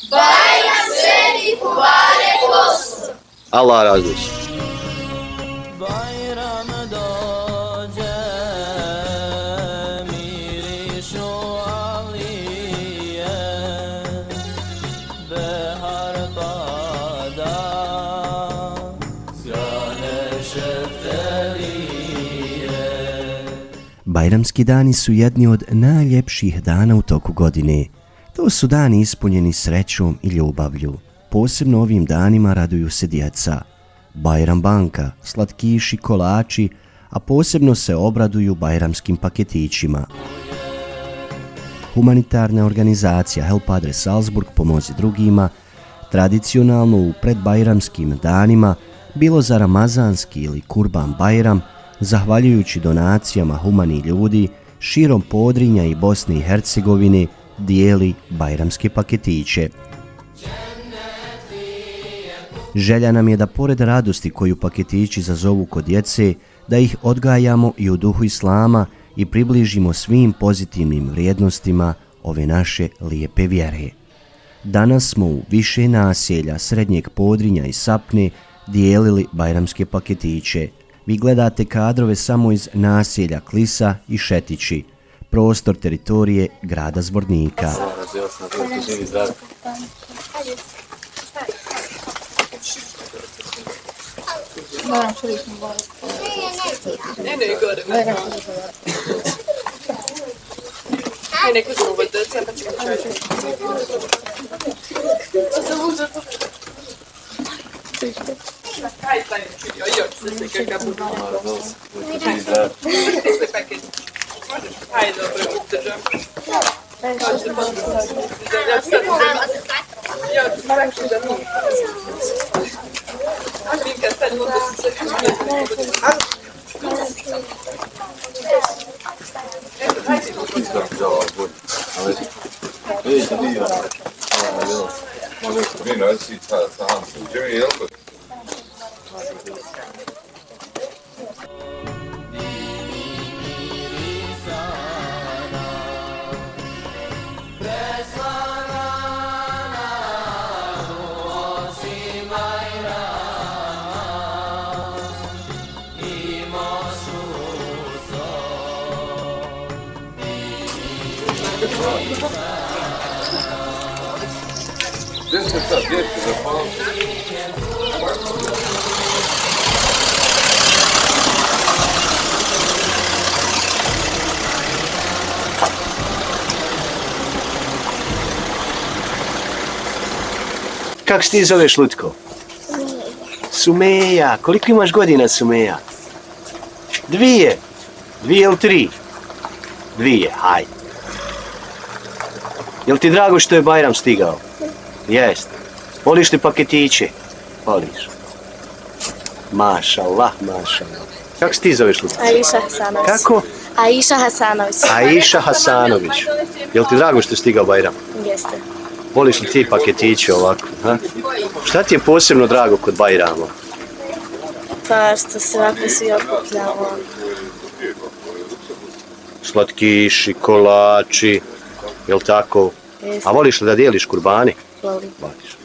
Bajram Sredi Mubarek olsun. Allah razı olsun. Bayram dođe, mirišu alije, behar pada, sjane šeftelije. Bajramski dani su jedni od najljepših dana u toku godine. To su dani ispunjeni srećom i ljubavlju. Posebno ovim danima raduju se djeca. Bajram banka, slatkiši, kolači, a posebno se obraduju bajramskim paketićima. Humanitarna organizacija Help Padre Salzburg Pomozi drugima tradicionalno u predbajramskim danima, bilo za ramazanski ili kurban bajram, zahvaljujući donacijama humanih ljudi širom Podrinja i Bosne i Hercegovine, dijeli bajramske paketiće. Želja nam je da pored radosti koju paketići izazovu kod djece, da ih odgajamo i u duhu islama i približimo svim pozitivnim vrijednostima ove naše lijepe vjere. Danas smo u više naselja Srednjeg Podrinja i Sapne dijelili bajramske paketiće. Vi gledate kadrove samo iz naselja Klisa i Šetići, prostor teritorije grada Zvornika. Kako se ti zoveš, Lutko? Sumeja. Koliko imaš godina, Sumeja? 2. 2 ili 3? 2, hajde. Jel ti drago što je Bajram stigao? Jest. Voliš li paketiće? Voliš. Mašallah, mašallah. Kako se ti zoveš, Lutko? Aisha Hasanović. Kako? Aisha Hasanović. Aisha Hasanović. Jel ti drago što je stigao Bajram? Jeste. Voliš li ti paketiće ovako? Ha? Šta ti je posebno drago kod Bajrama? Pa što se ovako svi okupljamo. Slatkiši, kolači, jel tako? Jeste. A voliš li da dijeliš kurbani? Volim. Voliš.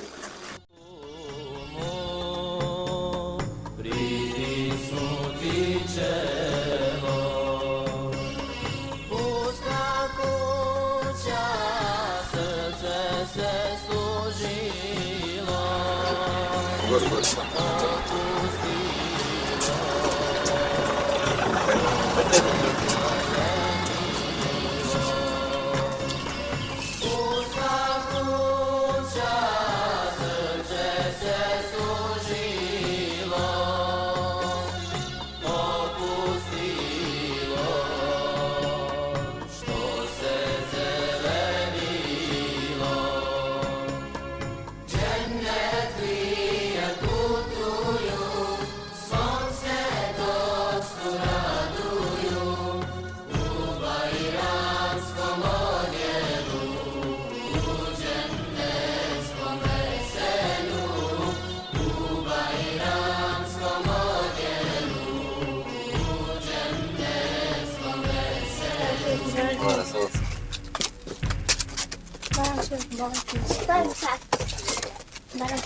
Bayram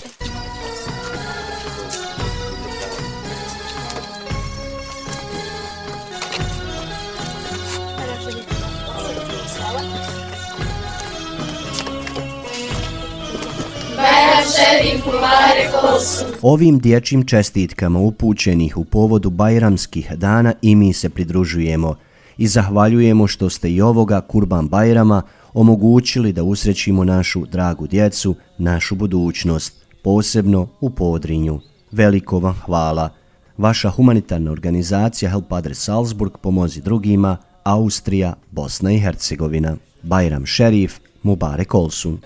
Šerif Mubarek olsun. Ovim dječjim čestitkama upućenih u povodu Bajramskih dana i mi se pridružujemo i zahvaljujemo što ste i ovoga Kurban Bajrama omogućili da usrećimo našu dragu djecu, našu budućnost, posebno u Podrinju. Veliko vam hvala. Vaša humanitarna organizacija Help Padre Salzburg, Pomozi drugima, Austrija, Bosna i Hercegovina. Bajram Šerif Mubarek olsun.